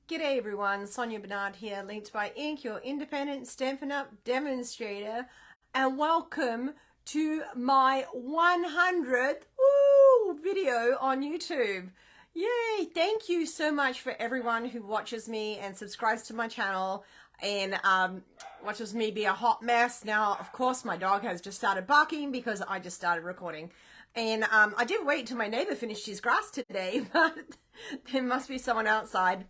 G'day everyone, Sonia Bernard here, linked by Ink, your independent Stampin' Up! Demonstrator, and welcome to my 100th video on YouTube. Yay! Thank you so much for everyone who watches me and subscribes to my channel and watches me be a hot mess. Now, of course, my dog has just started barking because I just started recording. And I did wait till my neighbor finished his grass today, but there must be someone outside.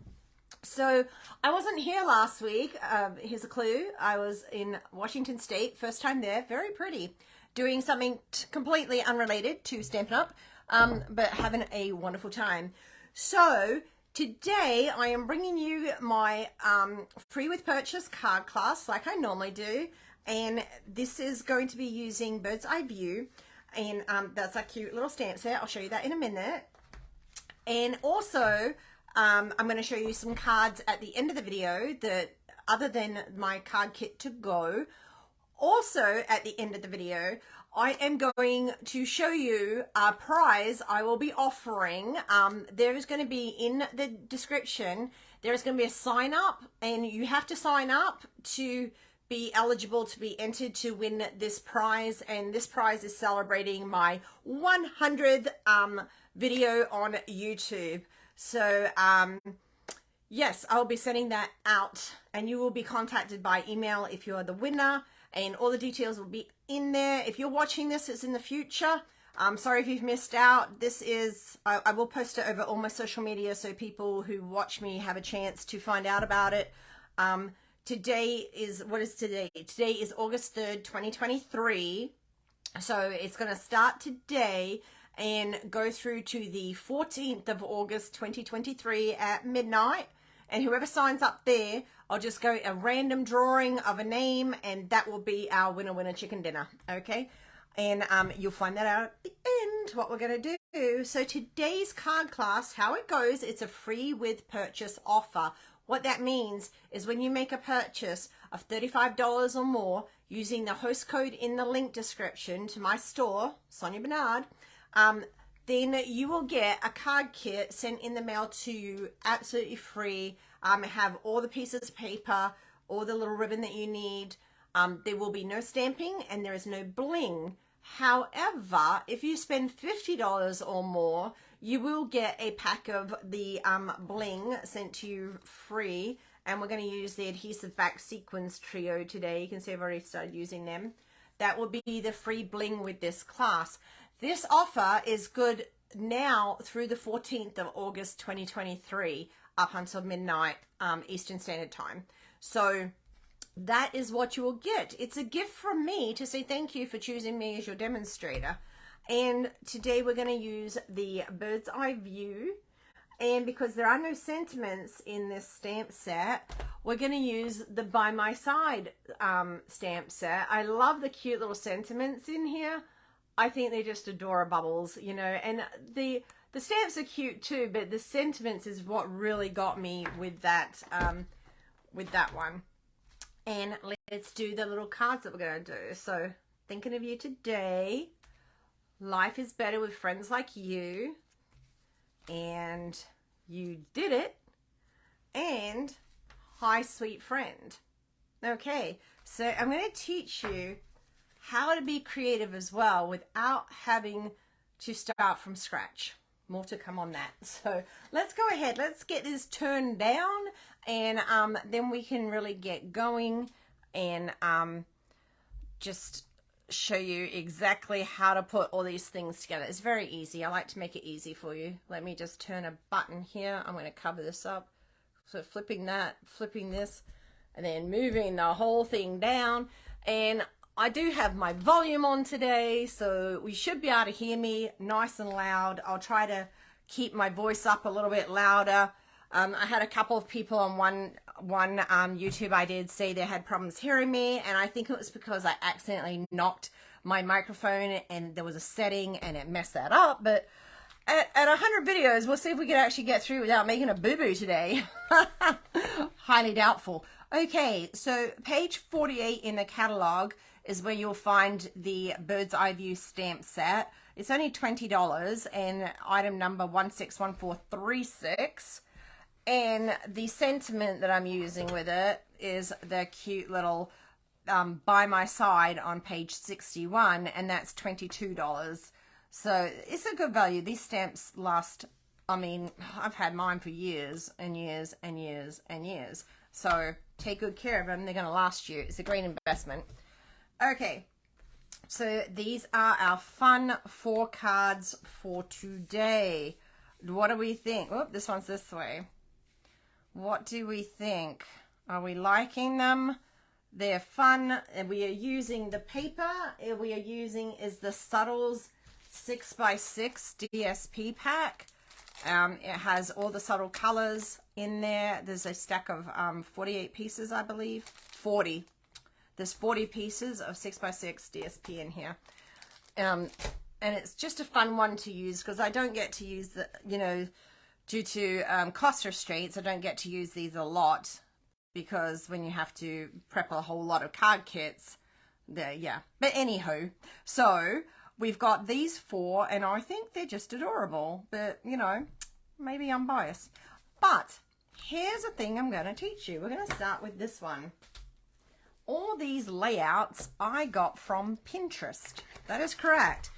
So I wasn't here last week. Here's a clue. I was in Washington State, first time there, very pretty, doing something completely unrelated to Stampin' Up, but having a wonderful time. So today I am bringing you my free with purchase card class like I normally do, and this is going to be using Bird's Eye View, and that's a cute little stamp set. I'll show you that in a minute. And also I'm going to show you some cards at the end of the video that, other than my card kit to go, also at the end of the video, I am going to show you a prize I will be offering. There is going to be in the description, there is going to be a sign up, and you have to sign up to be eligible to be entered to win this prize. And this prize is celebrating my 100th video on YouTube. So yes, I'll be sending that out, and you will be contacted by email if you are the winner, and all the details will be in there. If you're watching this, it's in the future. I'm sorry if you've missed out. This is, I will post it over all my social media so people who watch me have a chance to find out about it. Today is, what is today? Today is August 3rd, 2023. So it's going to start today and go through to the 14th of August 2023 at midnight, and whoever signs up there, I'll just go a random drawing of a name, and that will be our winner chicken dinner. Okay, and you'll find that out at the end what we're going to do. So today's card class, how it goes, it's a free with purchase offer. What that means is when you make a purchase of $35 or more using the host code in the link description to my store, Sonia Bernard, then you will get a card kit sent in the mail to you absolutely free. Have all the pieces of paper, all the little ribbon that you need. There will be no stamping and there is no bling. However, if you spend $50 or more, you will get a pack of the bling sent to you free. And we're going to use the Adhesive-Backed Sequins Trio today. You can see I've already started using them. That will be the free bling with this class. This offer is good now through the 14th of August 2023 up until midnight Eastern Standard Time. So that is what you will get. It's a gift from me to say thank you for choosing me as your demonstrator. And today we're going to use the Bird's Eye View. And because there are no sentiments in this stamp set, we're going to use the By My Side stamp set. I love the cute little sentiments in here. I think they're just adorable, you know, and the stamps are cute too, but the sentiments is what really got me with that one. And let's do the little cards that we're going to do. So, thinking of you today, life is better with friends like you, and you did it, and hi, sweet friend. Okay, so I'm going to teach you how to be creative as well without having to start from scratch. More to come on that. So let's go ahead. Let's get this turned down, and then we can really get going and just show you exactly how to put all these things together. It's very easy. I like to make it easy for you. Let me just turn a button here. I'm going to cover this up. So flipping that, flipping this, and then moving the whole thing down. And I do have my volume on today, so we should be able to hear me nice and loud. I'll try to keep my voice up a little bit louder. I had a couple of people on one YouTube I did say they had problems hearing me, and I think it was because I accidentally knocked my microphone and there was a setting and it messed that up. But at 100 videos, we'll see if we can actually get through without making a boo-boo today. Highly doubtful. Okay, so page 48 in the catalog is where you'll find the Bird's Eye View stamp set. It's only $20 and item number 161436. And the sentiment that I'm using with it is the cute little By My Side on page 61, and that's $22. So it's a good value. These stamps last, I mean, I've had mine for years and years and years and years. So take good care of them. They're going to last you. It's a great investment. Okay. So these are our fun 4 cards for today. What do we think? Oh, this one's this way. What do we think? Are we liking them? They're fun. And we are using the paper. We are using is the Subtles 6x6 DSP pack. It has all the subtle colors in there. There's a stack of 48 pieces, I believe. 40. There's 40 pieces of 6x6 DSP in here. And it's just a fun one to use because I don't get to use the, you know, due to cost restraints, I don't get to use these a lot because when you have to prep a whole lot of card kits, yeah. But anywho, so we've got these 4 and I think they're just adorable, but you know, maybe I'm biased. But here's a thing I'm going to teach you. We're going to start with this one. All these layouts I got from Pinterest. That is correct.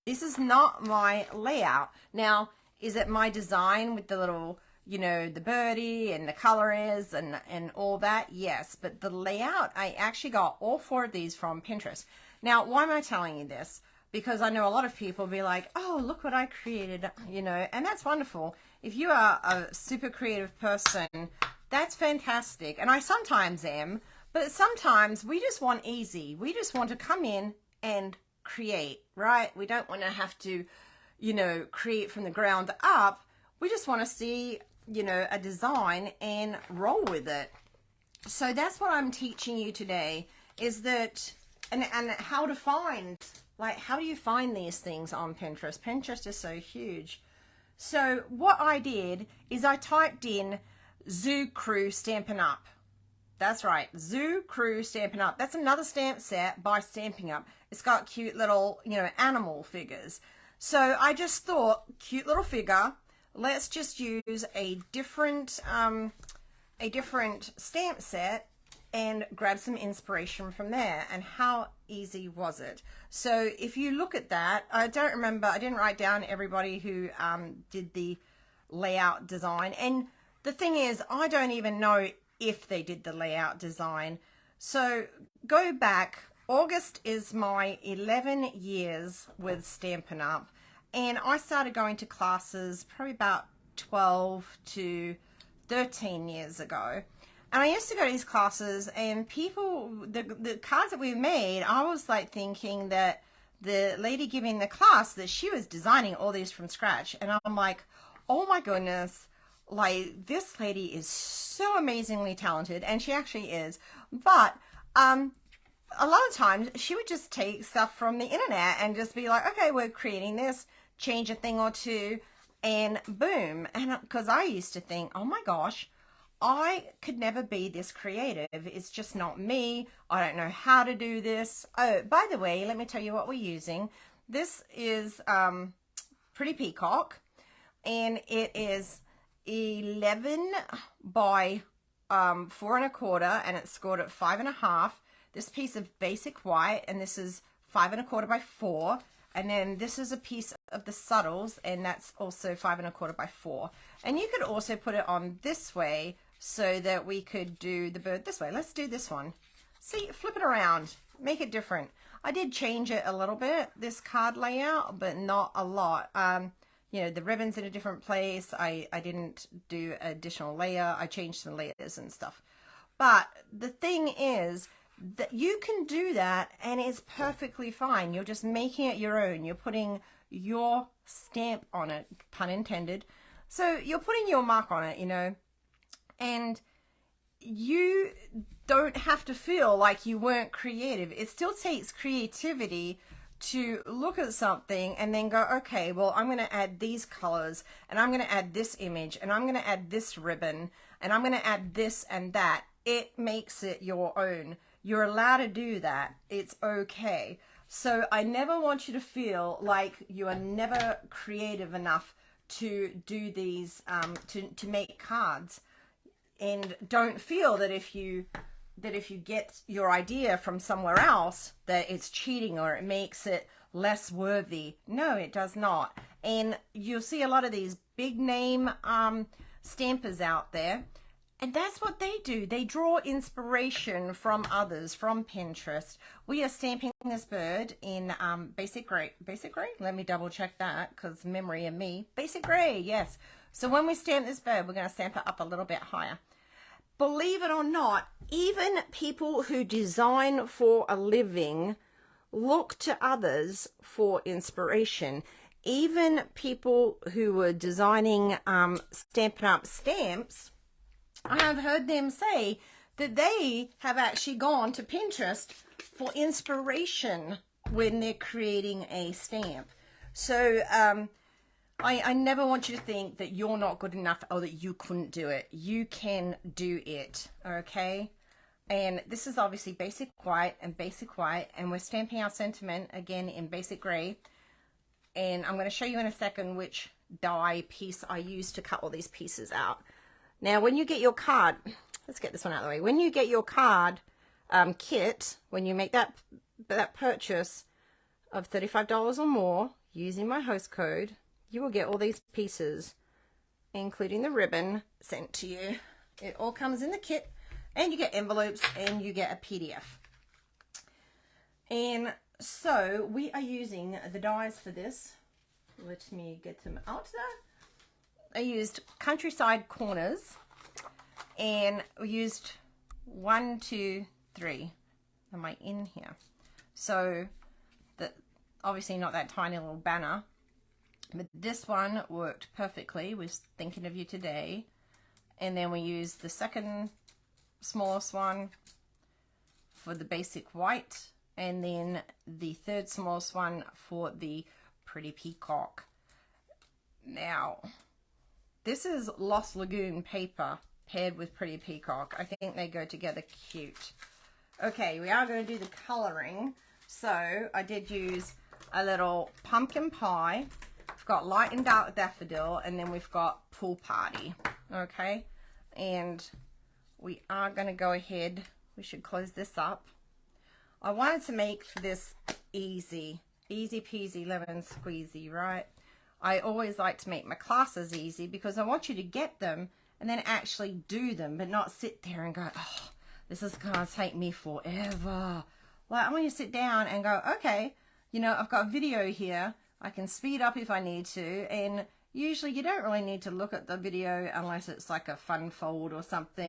This is not my layout. Now, is it my design with the little, you know, the birdie and the color is and all that? Yes, but the layout, I actually got all 4 of these from Pinterest. Now, why am I telling you this? Because I know a lot of people be like, oh, look what I created, you know, and that's wonderful. If you are a super creative person, that's fantastic. And I sometimes am. But sometimes we just want easy. We just want to come in and create, right? We don't want to have to, you know, create from the ground up. We just want to see, you know, a design and roll with it. So that's what I'm teaching you today is that, and how to find, like, how do you find these things on Pinterest? Pinterest is so huge. So what I did is I typed in Zoo Crew Stampin' Up. That's right, Zoo Crew Stampin' Up. That's another stamp set by Stampin' Up. It's got cute little, you know, animal figures. So I just thought, cute little figure. Let's just use a different stamp set and grab some inspiration from there. And how easy was it? So if you look at that, I don't remember. I didn't write down everybody who did the layout design. And the thing is, I don't even know if they did the layout design. So go back. August is my 11 years with Stampin' Up, and I started going to classes probably about 12 to 13 years ago. And I used to go to these classes, and people, the cards that we made, I was like thinking that the lady giving the class, that she was designing all these from scratch. And I'm like, oh my goodness, like, this lady is so amazingly talented, and she actually is. But a lot of times she would just take stuff from the internet and just be like, okay, we're creating this, change a thing or two, and boom. And because I used to think, oh my gosh, I could never be this creative. It's just not me. I don't know how to do this. Oh, by the way, let me tell you what we're using. This is Pretty Peacock, and it is 11 by 4 1/4, and it's scored at 5 1/2. This piece of basic white, and this is 5 1/4 by 4, and then this is a piece of the Subtles, and that's also 5 1/4 by 4. And you could also put it on this way so that we could do the bird this way. Let's do this one. See, flip it around, make it different. I did change it a little bit, this card layout, but not a lot. You know, the ribbon's in a different place. I didn't do additional layer. I changed some layers and stuff. But the thing is that you can do that and it's perfectly fine. You're just making it your own. You're putting your stamp on it, pun intended. So you're putting your mark on it, you know, and you don't have to feel like you weren't creative. It still takes creativity to look at something and then go, okay, well, I'm going to add these colors, and I'm going to add this image, and I'm going to add this ribbon, and I'm going to add this and that. It makes it your own. You're allowed to do that. It's okay. So I never want you to feel like you are never creative enough to do these, to make cards. And don't feel that if you get your idea from somewhere else that it's cheating or it makes it less worthy. No, it does not. And you'll see a lot of these big name stampers out there, and that's what they do. They draw inspiration from others, from Pinterest. We are stamping this bird in basic gray. Basic gray? Let me double check that, because memory and me. Basic gray, yes. So when we stamp this bird, we're going to stamp it up a little bit higher. Believe it or not, even people who design for a living look to others for inspiration. Even people who were designing Stampin' Up! Stamps, I have heard them say that they have actually gone to Pinterest for inspiration when they're creating a stamp. So I never want you to think that you're not good enough or that you couldn't do it. You can do it, okay? And this is obviously basic white, and we're stamping our sentiment again in basic gray. And I'm going to show you in a second which die piece I use to cut all these pieces out. Now, when you get your card, let's get this one out of the way. When you get your card kit, when you make that purchase of $35 or more using my host code, you will get all these pieces, including the ribbon, sent to you. It all comes in the kit, and you get envelopes, and you get a PDF. And so we are using the dies for this. Let me get them out there. I used Countryside Corners, and we used 1, 2, 3. Am I in here? So, obviously not that tiny little banner. But this one worked perfectly. We're thinking of you today. And then we used the second smallest one for the basic white. And then the third smallest one for the pretty peacock. Now, this is Lost Lagoon paper paired with pretty peacock. I think they go together cute. Okay, we are going to do the coloring. So I did use a little pumpkin pie. We've got light and dark daffodil, and then we've got pool party, okay? And we are going to go ahead. We should close this up. I wanted to make this easy peasy lemon squeezy, right? I always like to make my classes easy because I want you to get them and then actually do them, but not sit there and go, oh, this is going to take me forever. Like, I want you to sit down and go, okay, you know, I've got a video here. I can speed up if I need to, and usually you don't really need to look at the video unless it's like a fun fold or something.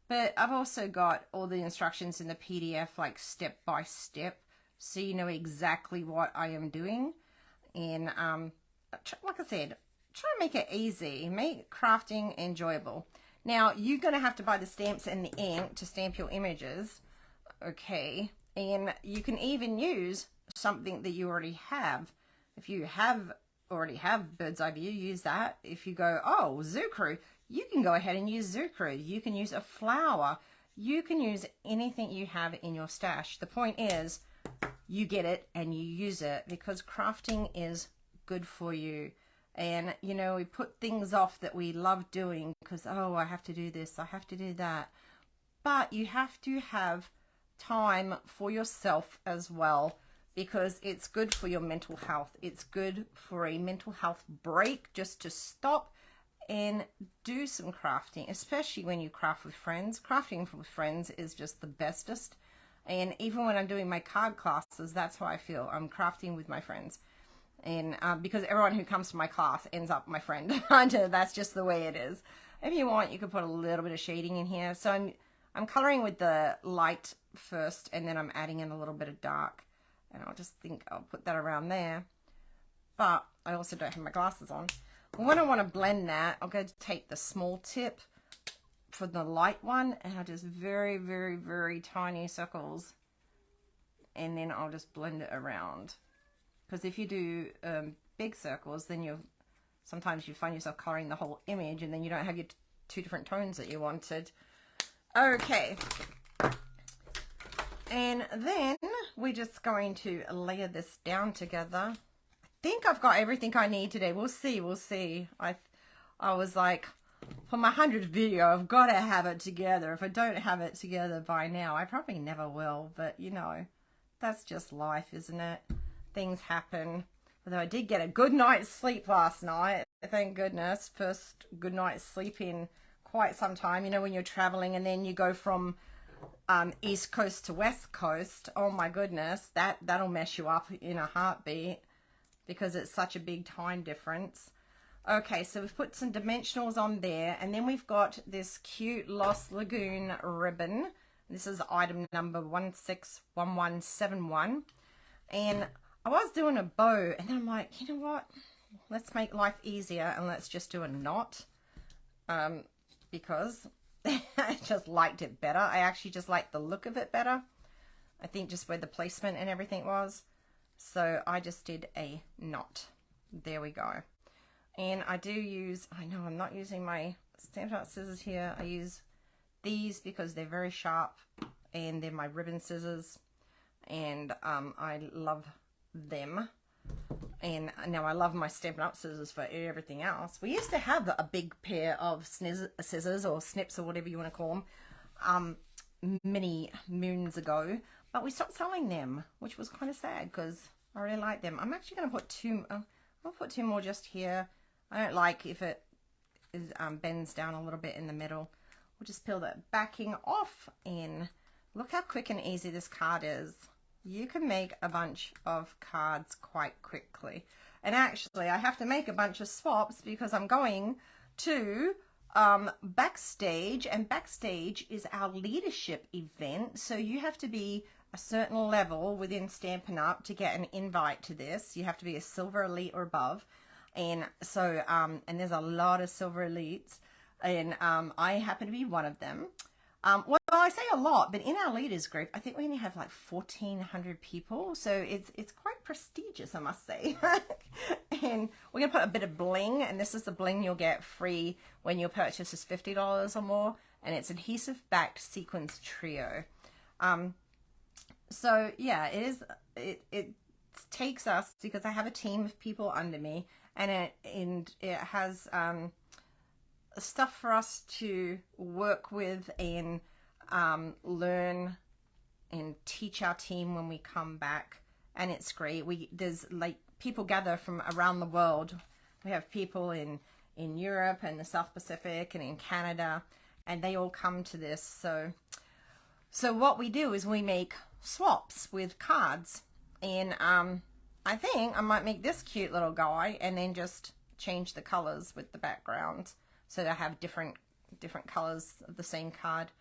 But I've also got all the instructions in the PDF, like step by step, so you know exactly what I am doing. And like I said, try and make it easy, make crafting enjoyable. Now, you're going to have to buy the stamps and the ink to stamp your images, okay? And you can even use something that you already have. If you already have Bird's Eye View, use that. If you go, oh, Zucchero, you can go ahead and use Zucchero. You can use a flower. You can use anything you have in your stash. The point is, you get it and you use it because crafting is good for you. And, you know, we put things off that we love doing because, oh, I have to do this, I have to do that. But you have to have time for yourself as well, because it's good for your mental health. It's good for a mental health break, just to stop and do some crafting, especially when you craft with friends. Crafting with friends is just the bestest. And even when I'm doing my card classes, that's how I feel. I'm crafting with my friends. And because everyone who comes to my class ends up my friend. That's just the way it is. If you want, you could put a little bit of shading in here. So I'm coloring with the light first, and then I'm adding in a little bit of dark. And I'll just think I'll put that around there. But I also don't have my glasses on. When I want to blend that, I'll go to take the small tip for the light one, and I'll just very, very, very tiny circles. And then I'll just blend it around. Because if you do big circles, then sometimes you find yourself coloring the whole image, and then you don't have your two different tones that you wanted. Okay. And then we're just going to layer this down together. I think I've got everything I need today. We'll see, we'll see. I was like, for my 100th video, I've got to have it together. If I don't have it together by now, I probably never will. But, you know, that's just life, isn't it? Things happen. Although I did get a good night's sleep last night. Thank goodness. First good night's sleep in quite some time. You know, when you're traveling and then you go from East Coast to West Coast. Oh, my goodness. That'll mess you up in a heartbeat because it's such a big time difference. Okay, so we've put some dimensionals on there, and then we've got this cute Lost Lagoon ribbon. This is item number 161171. And I was doing a bow, and then I'm like, you know what? Let's make life easier, and let's just do a knot. Because I just liked it better. I actually just liked the look of it better. I think just where the placement and everything was. So I just did a knot. There we go. And I do use, I know I'm not using my Stampin' Up scissors here. I use these because they're very sharp and they're my ribbon scissors. And I love them. And now I love my Stampin' Up scissors for everything else. We used to have a big pair of scissors or snips or whatever you want to call them many moons ago. But we stopped selling them, which was kind of sad because I really like them. I'm actually going to put two, I'll put two more just here. I don't like if it is, bends down a little bit in the middle. We'll just peel that backing off and look how quick and easy this card is. You can make a bunch of cards quite quickly. And actually, I have to make a bunch of swaps because I'm going to Backstage, and Backstage is our leadership event. So you have to be a certain level within Stampin' Up to get an invite to this. You have to be a Silver Elite or above. And so, and there's a lot of Silver Elites, and I happen to be one of them. Well, I say a lot, but in our leaders group, I think we only have like 1,400 people. So it's quite prestigious, I must say. And we're going to put a bit of bling, and this is the bling you'll get free when your purchase is $50 or more. And it's Adhesive-Backed Sequins Trio. So yeah, it takes us, because I have a team of people under me, and it has stuff for us to work with and learn and teach our team when we come back, and it's great. There's like people gather from around the world. We have people in Europe and the South Pacific and in Canada, and they all come to this. So what we do is we make swaps with cards, and I think I might make this cute little guy and then just change the colors with the background so that I have different colors of the same card.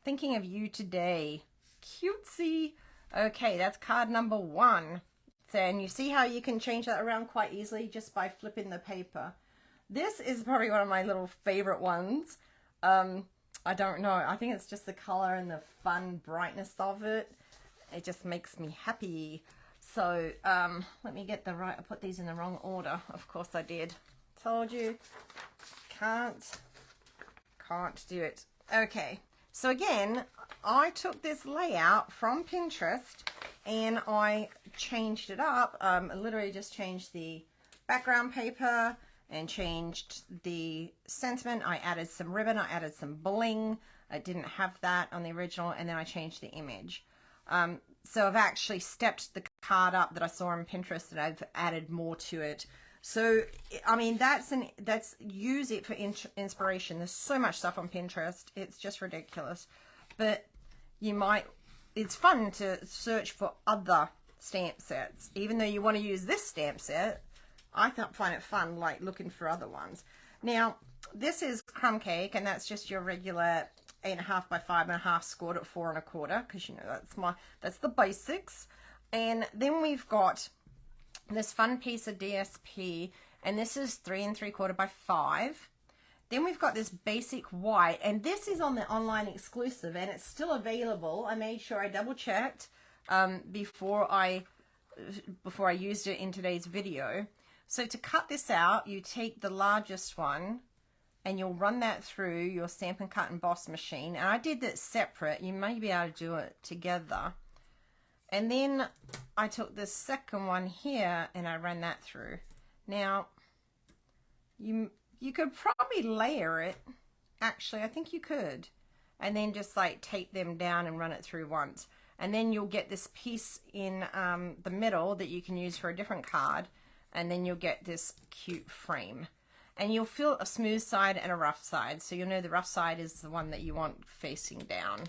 Thinking of you today. Cutesy. Okay, that's card number 1. So, and you see how you can change that around quite easily just by flipping the paper. This is probably one of my little favorite ones. I don't know. I think it's just the color and the fun brightness of it. It just makes me happy. So let me get the right, I put these in the wrong order. Of course I did. Told you. Can't do it. Okay. So again, I took this layout from Pinterest and I changed it up. I literally just changed the background paper and changed the sentiment. I added some ribbon. I added some bling. I didn't have that on the original. And then I changed the image. So I've actually stepped the card up that I saw on Pinterest, and I've added more to it. So, I mean, use it for inspiration. There's so much stuff on Pinterest. It's just ridiculous. But it's fun to search for other stamp sets. Even though you want to use this stamp set, I find it fun, like looking for other ones. Now, this is crumb cake, and that's just your regular 8.5 by 5.5 scored at 4 1/4, because you know that's the basics. And then we've got this fun piece of DSP, and this is 3 3/4 by 5. Then we've got this basic white, and this is on the online exclusive, and it's still available. I made sure I double checked before I used it in today's video. So to cut this out, you take the largest one and you'll run that through your Stampin' Cut and Emboss machine. And I did that separate. You may be able to do it together. And then I took this second one here and I ran that through. Now, you could probably layer it. Actually, I think you could. And then just like tape them down and run it through once. And then you'll get this piece in the middle that you can use for a different card. And then you'll get this cute frame. And you'll feel a smooth side and a rough side. So you'll know the rough side is the one that you want facing down.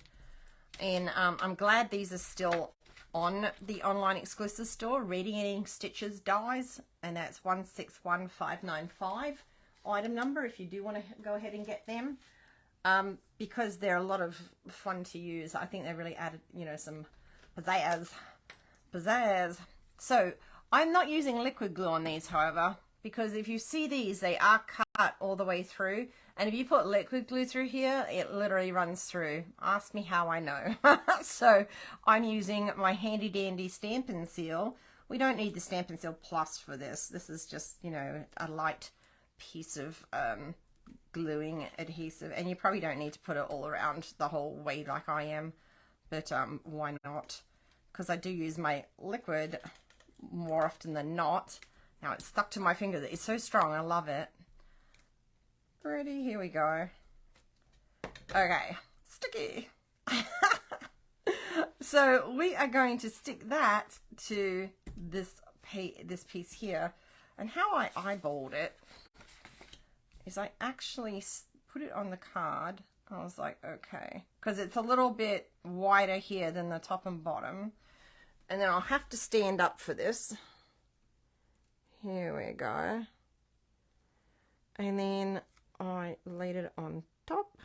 And I'm glad these are still on the online exclusive store, Radiating Stitches dies, and that's 161595 item number if you do want to go ahead and get them, because they're a lot of fun to use. I think they really added, you know, some pizzazz. So I'm not using liquid glue on these, however, because if you see these, they are cut all the way through. And if you put liquid glue through here, it literally runs through. Ask me how I know. So I'm using my handy dandy Stampin' Seal. We don't need the Stampin' Seal Plus for this. This is just, you know, a light piece of gluing adhesive. And you probably don't need to put it all around the whole way like I am. But why not? Because I do use my liquid more often than not. Now it's stuck to my finger. It's so strong. I love it. Ready? Here we go. Okay, sticky. So we are going to stick that to this piece here. And how I eyeballed it is I actually put it on the card. I was like, okay, because it's a little bit wider here than the top and bottom. And then I'll have to stand up for this. Here we go. And then I laid it on top.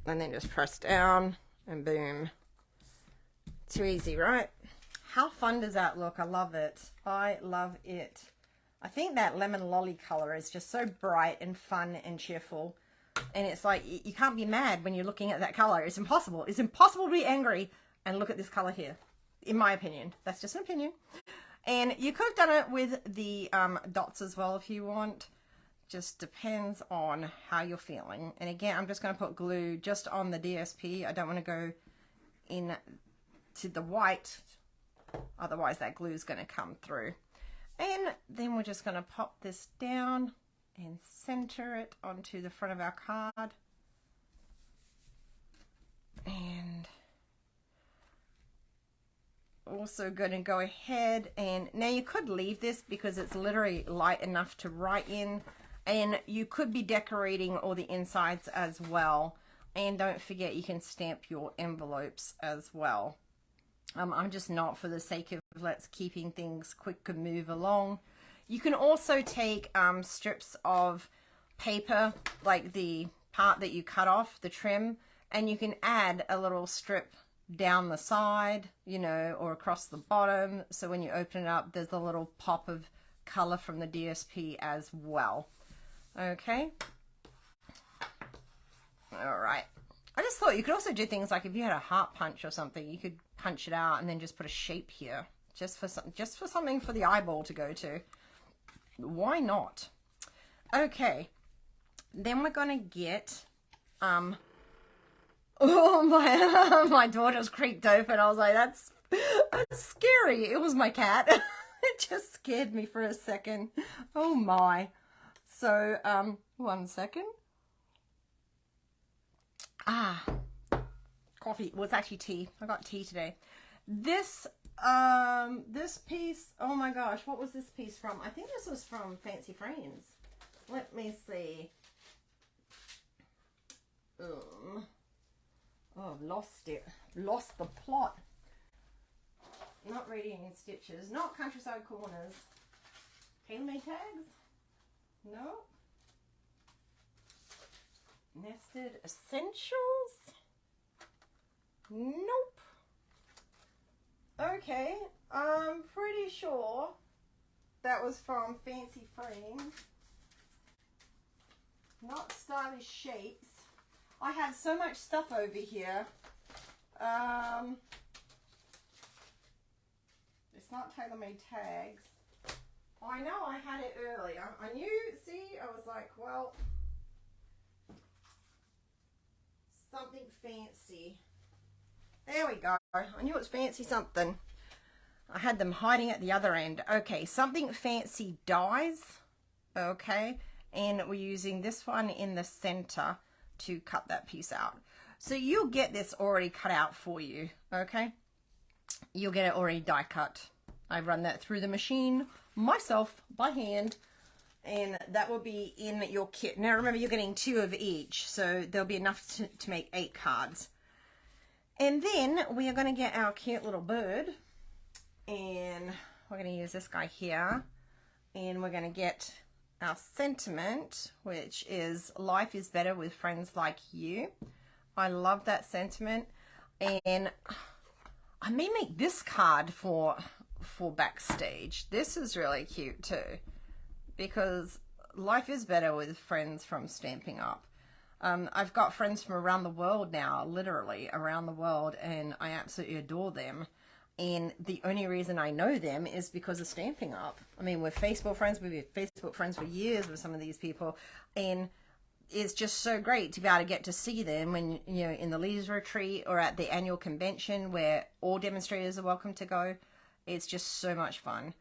And then just press down and boom. Too easy, right? How fun does that look? I love it. I love it. I think that lemon lolly color is just so bright and fun and cheerful. And it's like, you can't be mad when you're looking at that color. It's impossible. It's impossible to be angry and look at this color here. In my opinion. That's just an opinion. And you could have done it with the dots as well if you want. Just depends on how you're feeling. And again, I'm just going to put glue just on the DSP. I don't want to go in to the white. Otherwise that glue is going to come through. And then we're just going to pop this down and center it onto the front of our card. And also going to go ahead and now you could leave this because it's literally light enough to write in, and you could be decorating all the insides as well. And don't forget, you can stamp your envelopes as well. I'm just not, for the sake of let's keeping things quick and move along. You can also take strips of paper, like the part that you cut off, the trim, and you can add a little strip down the side, you know, or across the bottom. So when you open it up, there's a little pop of color from the DSP as well. Okay. All right. I just thought you could also do things like if you had a heart punch or something, you could punch it out and then just put a shape here, just for something for the eyeball to go to. Why not? Okay. Then we're gonna get oh, my daughter's creaked open. I was like, that's scary. It was my cat. It just scared me for a second. Oh my. So, 1 second. Coffee. Well, it's actually tea. I got tea today. This piece, oh my gosh, what was this piece from? I think this was from Fancy Frames. Let me see. Oh, I've lost it. Lost the plot. Not Radiating Stitches. Not Countryside Corners. Tailor-made tags? No. Nested Essentials? Nope. Okay, I'm pretty sure that was from Fancy Frames. Not Stylish Shapes. I have so much stuff over here. It's not Tailor-Made Tags. I know I had it earlier. I knew, see, I was like, well. something fancy. There we go. I knew it was fancy something. I had them hiding at the other end. Okay, something fancy dies. Okay, and we're using this one in the center to cut that piece out. So you'll get this already cut out for you. Okay, you'll get it already die cut. I run that through the machine myself by hand, and that will be in your kit. Now remember, you're getting 2 of each, so there'll be enough to make 8 cards. And then we are going to get our cute little bird, and we're going to use this guy here, and we're going to get our sentiment, which is life is better with friends like you. I love that sentiment, and I may make this card for backstage. This is really cute too, because life is better with friends from Stampin' Up. I've got friends from around the world now, literally around the world, and I absolutely adore them. And the only reason I know them is because of Stampin' Up. I mean, we're Facebook friends. We've been Facebook friends for years with some of these people, and it's just so great to be able to get to see them when, you know, in the leaders retreat or at the annual convention where all demonstrators are welcome to go. It's just so much fun.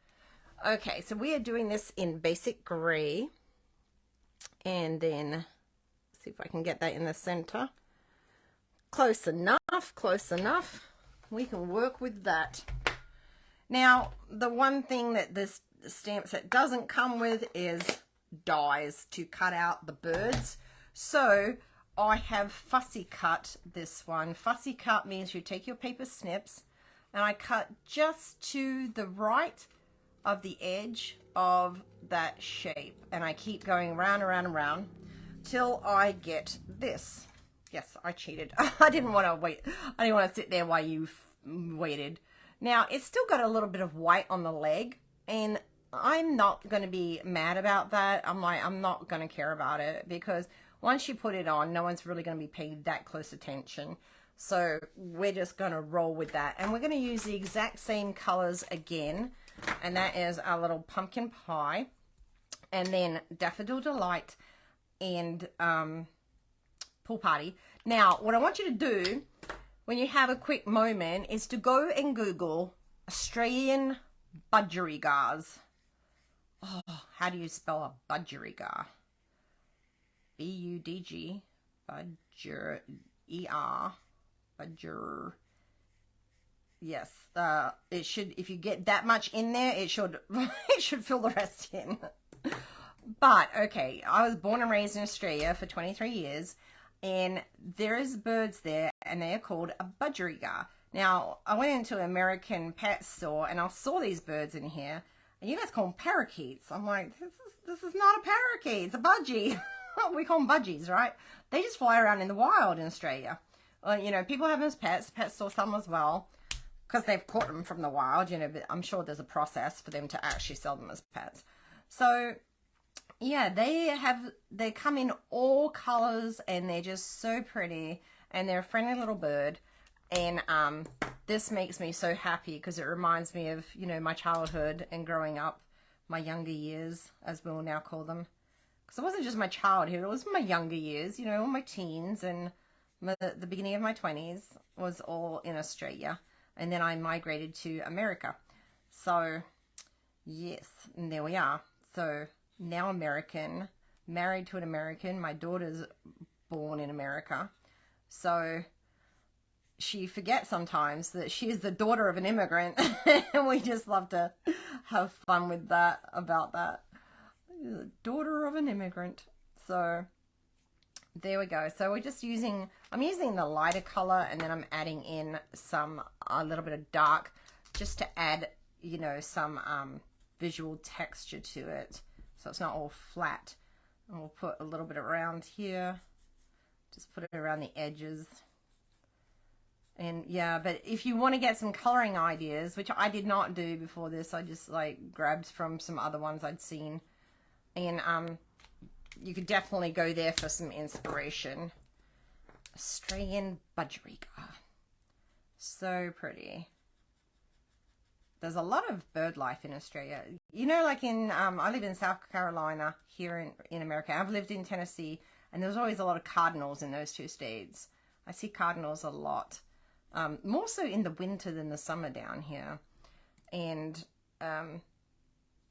Okay, so we are doing this in basic gray, and then see if I can get that in the center. Close enough, close enough. We can work with that. Now, the one thing that this stamp set doesn't come with is dies to cut out the birds. So I have fussy cut this one. Fussy cut means you take your paper snips, and I cut just to the right of the edge of that shape, and I keep going round and round and round till I get this. Yes, I cheated. I didn't want to wait. I didn't want to sit there while you waited. Now, it's still got a little bit of white on the leg, and I'm not going to be mad about that. I'm not going to care about it, because once you put it on, no one's really going to be paying that close attention. So we're just going to roll with that. And we're going to use the exact same colors again, and that is our little pumpkin pie, and then Daffodil Delight, and Pool Party. Now, what I want you to do when you have a quick moment is to go and Google Australian budgerigars. Oh, how do you spell a budgerigar? B-U-D-G, budger, E-R, budger. Yes, it should, if you get that much in there, it should, it should fill the rest in. But, okay, I was born and raised in Australia for 23 years, and there is birds there, and they are called a budgerigar. Now, I went into an American pet store, and I saw these birds in here, and you guys call them parakeets. I'm like, this is not a parakeet, it's a budgie. We call them budgies, right? They just fly around in the wild in Australia. You know, people have them as pets. Pet store some as well, because they've caught them from the wild, you know, but I'm sure there's a process for them to actually sell them as pets. So, yeah, they come in all colors, and they're just so pretty, and they're a friendly little bird. And this makes me so happy, because it reminds me of, you know, my childhood and growing up, my younger years, as we'll now call them. Because it wasn't just my childhood, it was my younger years, you know, all my teens, and the beginning of my 20s was all in Australia. And then I migrated to America. So, yes, and there we are. So, now American, married to an American. My daughter's born in America. So, she forgets sometimes that she is the daughter of an immigrant. And we just love to have fun with that, about that. The daughter of an immigrant. So, there we go. So we're just using, I'm using the lighter color, and then I'm adding in a little bit of dark, just to add, you know, some visual texture to it, so it's not all flat. And we'll put a little bit around here, just put it around the edges. And yeah, but if you want to get some coloring ideas, which I did not do before this, I just like grabbed from some other ones I'd seen, and you could definitely go there for some inspiration. Australian budgerigar. So pretty. There's a lot of bird life in Australia. You know, like in, I live in South Carolina here in America. I've lived in Tennessee, and there's always a lot of cardinals in those two states. I see cardinals a lot, more so in the winter than the summer down here. And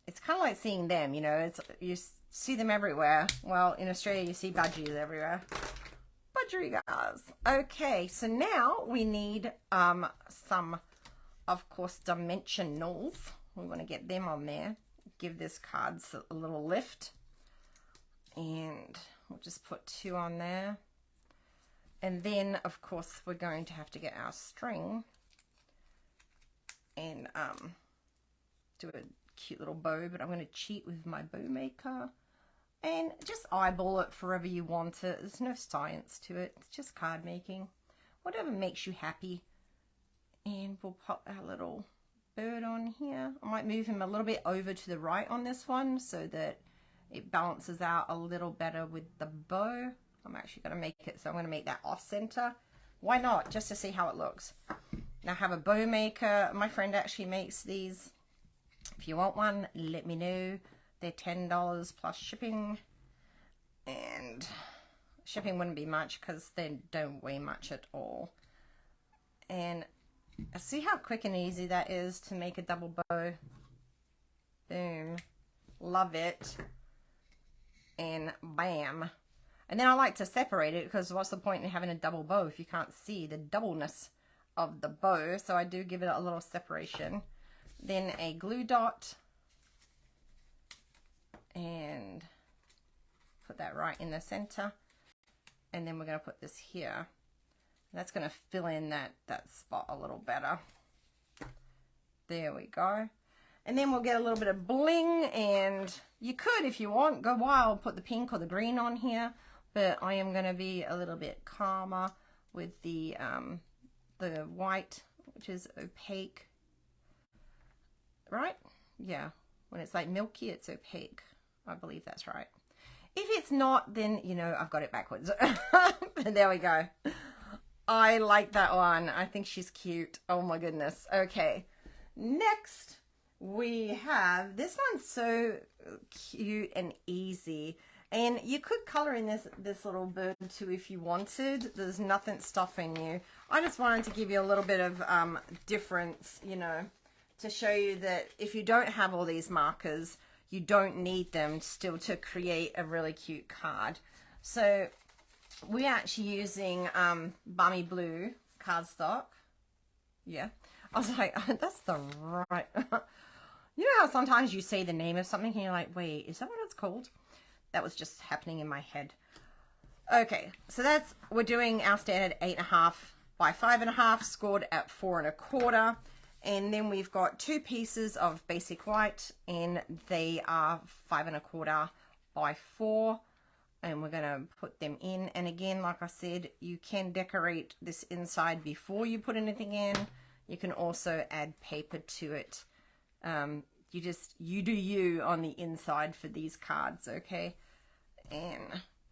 it's kind of like seeing them, you know, you see them everywhere. Well, in Australia, you see budgies everywhere. Budgerigars. Okay, so now we need some, of course, dimensionals. We want to get them on there. Give this card a little lift. And we'll just put 2 on there. And then, of course, we're going to have to get our string and do a cute little bow, but I'm going to cheat with my bow maker and just eyeball it forever you want it. There's no science to it. It's just card making. Whatever makes you happy. And we'll pop our little bird on here. I might move him a little bit over to the right on this one so that it balances out a little better with the bow. I'm actually going to make it, so I'm going to make that off center. Why not? Just to see how it looks. Now I have a bow maker. My friend actually makes these. If you want one, let me know. They're $10 plus shipping. And shipping wouldn't be much because they don't weigh much at all. And see how quick and easy that is to make a double bow. Boom. Love it. And bam. And then I like to separate it because what's the point in having a double bow if you can't see the doubleness of the bow? So I do give it a little separation. Then a glue dot. And put that right in the center. And then we're going to put this here. That's going to fill in that spot a little better. There we go. And then we'll get a little bit of bling, and you could, if you want, go wild, put the pink or the green on here. But I am going to be a little bit calmer with the white, which is opaque. Right? Yeah. When it's like milky, it's opaque. I believe that's right. If it's not, then, you know, I've got it backwards. There we go. I like that one. I think she's cute. Oh my goodness. Okay. Next, we have, this one's so cute and easy. And you could color in this little bird too if you wanted. There's nothing stopping you. I just wanted to give you a little bit of difference, you know, to show you that if you don't have all these markers, you don't need them still to create a really cute card. So we're actually using Balmy Blue cardstock. Yeah. I was like, that's the right... You know how sometimes you say the name of something and you're like, wait, is that what it's called? That was just happening in my head. Okay, so we're doing our standard 8.5 by 5.5, scored at 4 1/4. And then we've got 2 pieces of basic white, and they are 5 1/4 by 4. And we're going to put them in. And again, like I said, you can decorate this inside before you put anything in. You can also add paper to it. You do you on the inside for these cards, okay? And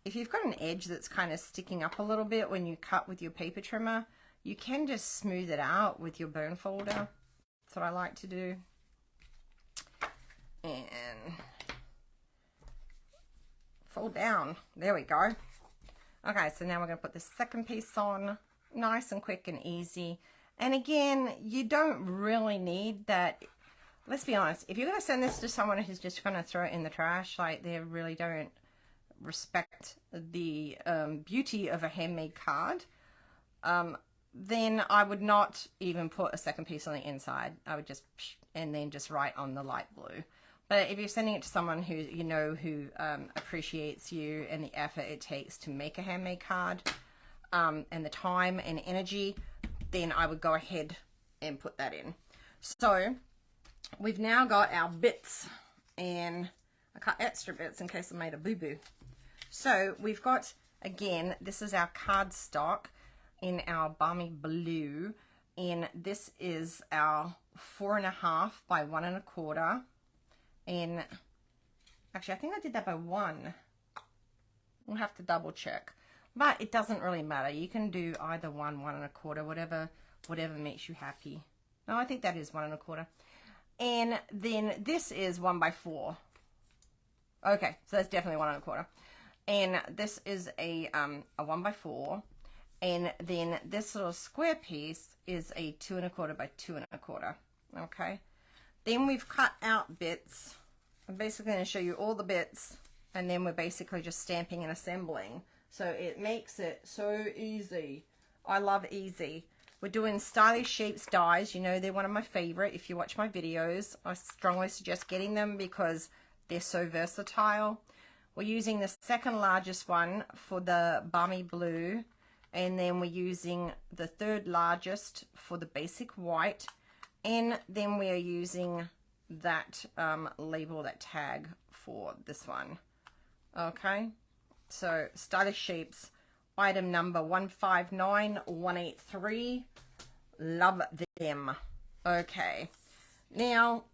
if you've got an edge that's kind of sticking up a little bit when you cut with your paper trimmer, you can just smooth it out with your bone folder. That's what I like to do. And fold down. There we go. Okay, so now we're going to put the second piece on. Nice and quick and easy. And again, you don't really need that. Let's be honest, if you're going to send this to someone who's just going to throw it in the trash, like they really don't respect the beauty of a handmade card, then I would not even put a second piece on the inside. I would just, and then just write on the light blue. But if you're sending it to someone who, you know, who appreciates you and the effort it takes to make a handmade card, and the time and energy, then I would go ahead and put that in. So we've now got our bits, and I cut extra bits in case I made a boo-boo. So we've got, again, this is our cardstock in our Balmy Blue, and this is our 4 1/2 by 1 1/4. And actually, I think I did that by 1. We'll have to double check, but it doesn't really matter. You can do either 1, 1 1/4, whatever makes you happy. No, I think that is 1 1/4. And then this is 1 by 4. Okay, so that's definitely 1 1/4. And this is a 1 by 4. And then this little square piece is a 2 1/4 by 2 1/4. Okay. Then we've cut out bits. I'm basically going to show you all the bits, and then we're basically just stamping and assembling. So it makes it so easy. I love easy. We're doing stylish shapes dies. You know, they're one of my favorite. If you watch my videos, I strongly suggest getting them because they're so versatile. We're using the second largest one for the balmy blue, and then we're using the third largest for the basic white, and then we are using that label, that tag for this one. Okay, so stylish shapes, item number 159183. Love them. Okay, now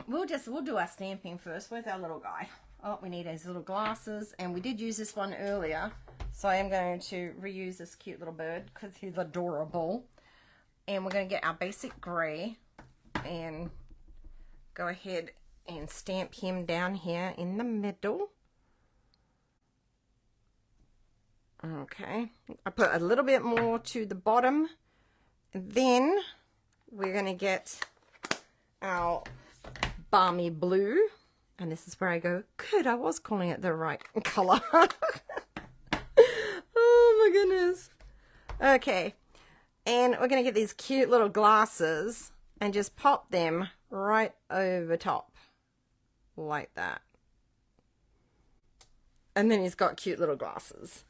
we'll do our stamping first. Where's our little guy? Oh, we need his little glasses, and we did use this one earlier, so I am going to reuse this cute little bird because he's adorable. And we're going to get our basic gray and go ahead and stamp him down here in the middle. Okay, I put a little bit more to the bottom, and then we're going to get our balmy blue, and this is where I go, good, I was calling it the right color. Oh my goodness. Okay, and we're going to get these cute little glasses and just pop them right over top like that. And then he's got cute little glasses.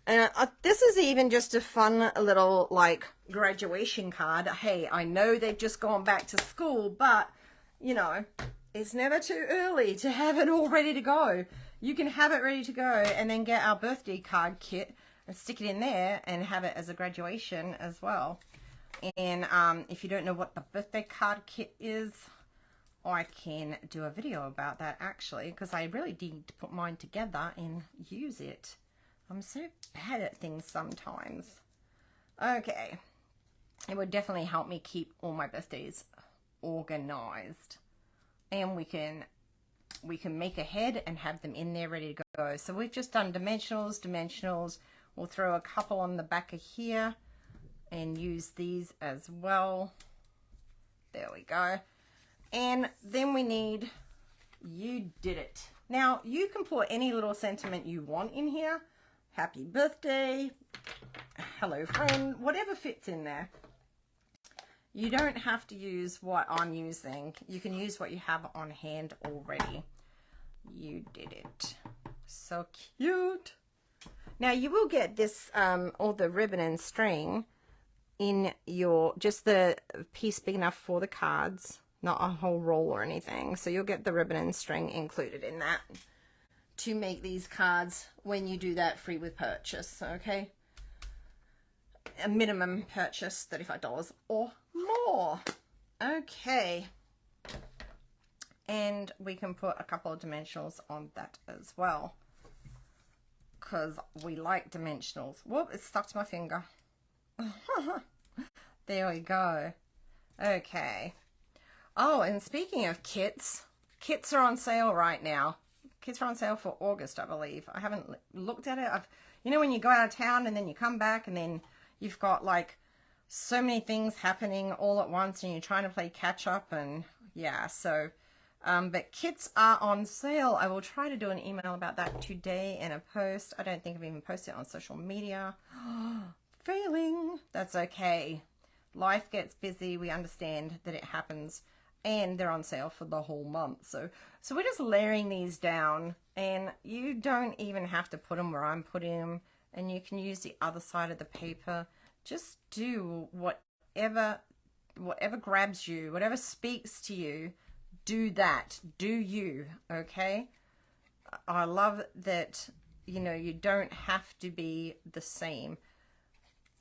And this is even just a fun little like graduation card. Hey, I know they've just gone back to school, but you know, it's never too early to have it all ready to go. You can have it ready to go and then get our birthday card kit and stick it in there and have it as a graduation as well. And if you don't know what the birthday card kit is, I can do a video about that actually, because I really need to put mine together and use it. I'm so bad at things sometimes. Okay, it would definitely help me keep all my birthdays organized, and we can make a head and have them in there ready to go. So we've just done dimensionals. We'll throw a couple on the back of here and use these as well. There we go. And then we need, you did it. Now you can put any little sentiment you want in here. Happy birthday, hello friend, whatever fits in there. You don't have to use what I'm using. You can use what you have on hand already. You did it. So cute. Now you will get this, all the ribbon and string in your, just the piece big enough for the cards, not a whole roll or anything. So you'll get the ribbon and string included in that to make these cards when you do that free with purchase, okay? A minimum purchase, $35 or more. Okay. And we can put a couple of dimensionals on that as well, because we like dimensionals. Whoop, it stuck to my finger. There we go. Okay. Oh, and speaking of kits are on sale right now. Kits are on sale for August, I believe. I haven't looked at it. You know when you go out of town and then you come back and then you've got like so many things happening all at once and you're trying to play catch up, and yeah, so but kits are on sale. I will try to do an email about that today in a post. I don't think I've even posted it on social media. Failing. That's okay. Life gets busy. We understand that it happens. And they're on sale for the whole month. So we're just layering these down, and you don't even have to put them where I'm putting them, and you can use the other side of the paper. Just do whatever grabs you, whatever speaks to you, do that. Do you, okay? I love that, you know, you don't have to be the same.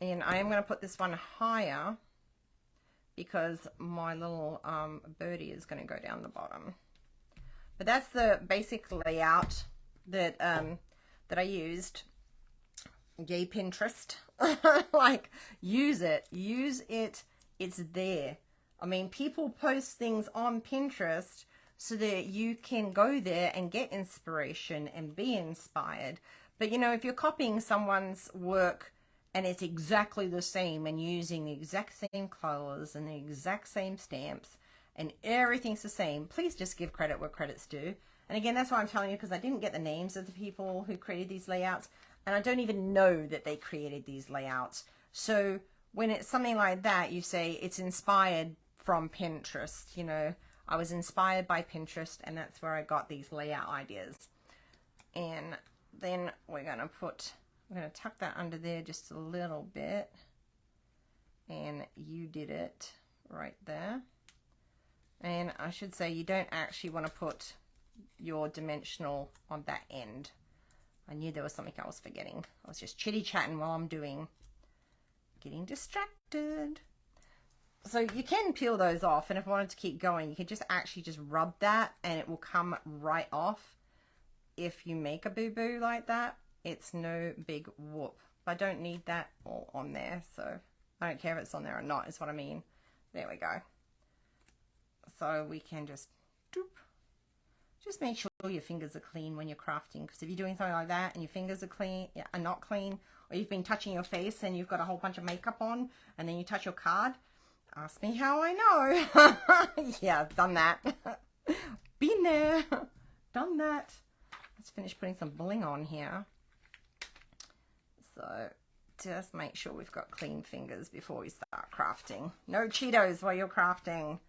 And I am going to put this one higher, because my little birdie is going to go down the bottom. But that's the basic layout that that I used. Yay, Pinterest. Like, use it. It's there. I mean, people post things on Pinterest so that you can go there and get inspiration and be inspired. But, you know, if you're copying someone's work and it's exactly the same and using the exact same colors and the exact same stamps and everything's the same, please just give credit where credit's due. And again, that's why I'm telling you, because I didn't get the names of the people who created these layouts, and I don't even know that they created these layouts. So when it's something like that, you say it's inspired from Pinterest. You know, I was inspired by Pinterest, and that's where I got these layout ideas. And then we're going to tuck that under there just a little bit. And you did it right there. And I should say you don't actually want to put your dimensional on that end. I knew there was something I was forgetting. I was just chitty-chatting while I'm getting distracted. So you can peel those off, and if I wanted to keep going, you could just actually just rub that and it will come right off. If you make a boo-boo like that, it's no big whoop. I don't need that all on there, so I don't care if it's on there or not, is what I mean. There we go. So we can just make sure your fingers are clean when you're crafting, because if you're doing something like that and your fingers are not clean, or you've been touching your face and you've got a whole bunch of makeup on and then you touch your card, ask me how I know. Yeah, I've done that. Been there, done that. Let's finish putting some bling on here. So just make sure we've got clean fingers before we start crafting. No Cheetos while you're crafting.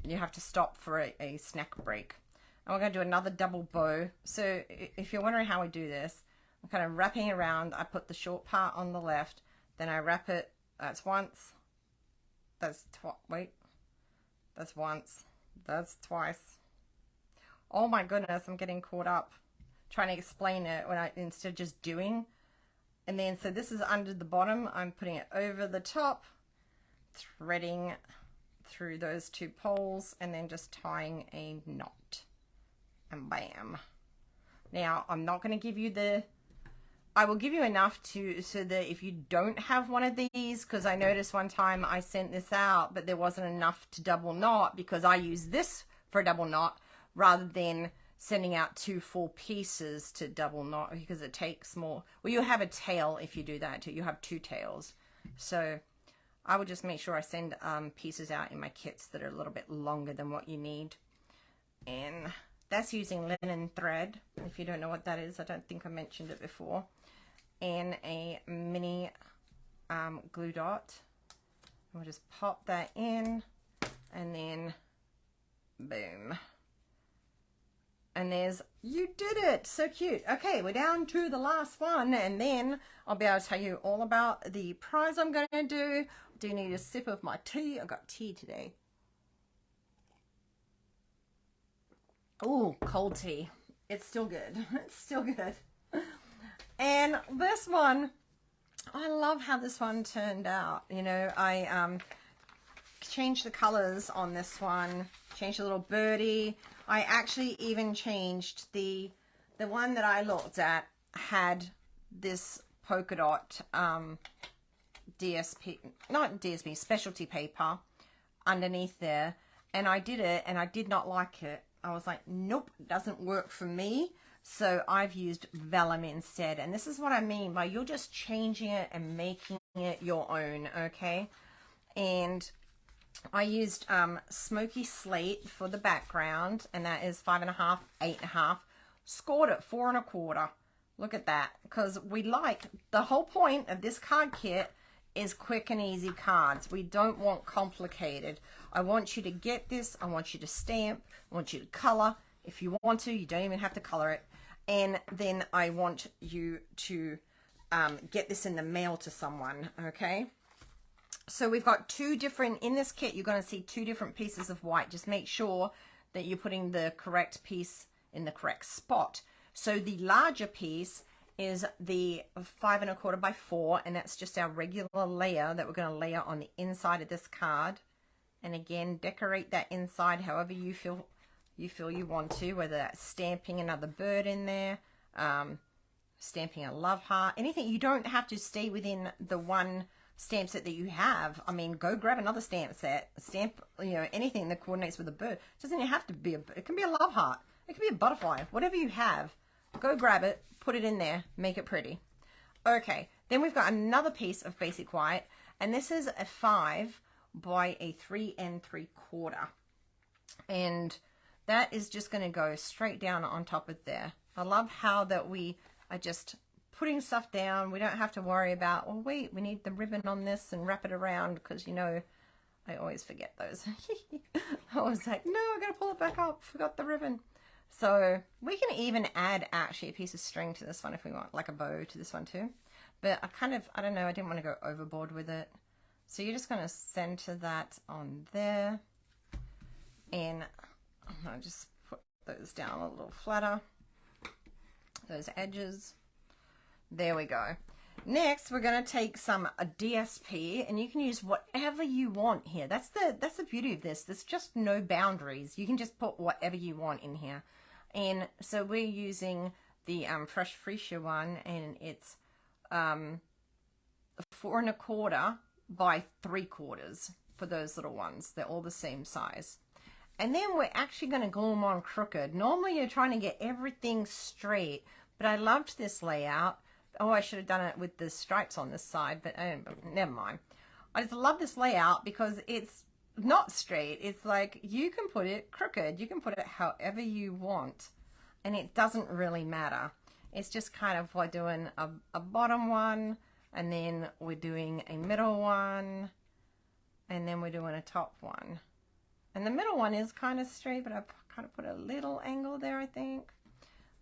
You have to stop for a snack break. And we're going to do another double bow. So if you're wondering how we do this, I'm kind of wrapping around. I put the short part on the left, then I wrap it. That's once, that's twice, that's once, that's twice. Oh my goodness, I'm getting caught up trying to explain it when instead of just doing. And then so this is under the bottom, I'm putting it over the top, threading through those two poles, and then just tying a knot, and bam. Now I'm not going to give you I will give you enough so that if you don't have one of these, because I noticed one time I sent this out but there wasn't enough to double knot, because I use this for a double knot rather than sending out 2 full pieces to double knot, because it takes more. Well, you have a tail if you do that too. You have 2 tails. So I would just make sure I send pieces out in my kits that are a little bit longer than what you need. And that's using linen thread. If you don't know what that is, I don't think I mentioned it before. And a mini glue dot. We'll just pop that in, and then boom. And there's, you did it, so cute. Okay, we're down to the last one, and then I'll be able to tell you all about the prize I'm going to do. I do need a sip of my tea. I got tea today. Oh, cold tea. It's still good. It's still good. And this one, I love how this one turned out. You know, I changed the colors on this one, changed a little birdie. I actually even changed the one that I looked at had this polka dot DSP, not DSP, specialty paper underneath there, and I did it and I did not like it. I was like, nope, it doesn't work for me. So I've used vellum instead, and this is what I mean by you're just changing it and making it your own, okay? And I used smoky slate for the background, and that is 5.5, 8.5. Scored it 4 1/4. Look at that, because we like, the whole point of this card kit is quick and easy cards. We don't want complicated. I want you to get this. I want you to stamp. I want you to color. If you want to, you don't even have to color it. And then I want you to get this in the mail to someone, okay? So we've got 2 different, in this kit, you're going to see 2 different pieces of white. Just make sure that you're putting the correct piece in the correct spot. So the larger piece is the 5 1/4 by 4, and that's just our regular layer that we're going to layer on the inside of this card. And again, decorate that inside however you feel you want to, whether that's stamping another bird in there, stamping a love heart, anything. You don't have to stay within the one stamp set that you have. I mean, go grab another stamp set, stamp, you know, anything that coordinates with a bird. It doesn't have to be it can be a love heart, it can be a butterfly, whatever you have. Go grab it, put it in there, make it pretty. Okay, Then we've got another piece of basic white, and this is a 5 by a 3 3/4. And that is just going to go straight down on top of there. I love how that we are just putting stuff down. We don't have to worry about, oh wait, we need the ribbon on this and wrap it around, because you know, I always forget those. I was like, no, I gotta pull it back up, forgot the ribbon. So we can even add actually a piece of string to this one if we want, like a bow to this one too. But I don't know, I didn't want to go overboard with it. So you're just gonna center that on there. And I'll just put those down a little flatter, those edges. There we go. Next, we're going to take some DSP, and you can use whatever you want here. That's the beauty of this. There's just no boundaries. You can just put whatever you want in here. And so we're using the Fresh Freesia one, and it's 4 1/4 by 3/4 for those little ones. They're all the same size. And then we're actually going to glue them on crooked. Normally you're trying to get everything straight, but I loved this layout. Oh, I should have done it with the stripes on this side, but never mind. I just love this layout because it's not straight. It's like you can put it crooked. You can put it however you want, and it doesn't really matter. It's just kind of we're doing a bottom one, and then we're doing a middle one, and then we're doing a top one. And the middle one is kind of straight, but I've kind of put a little angle there, I think.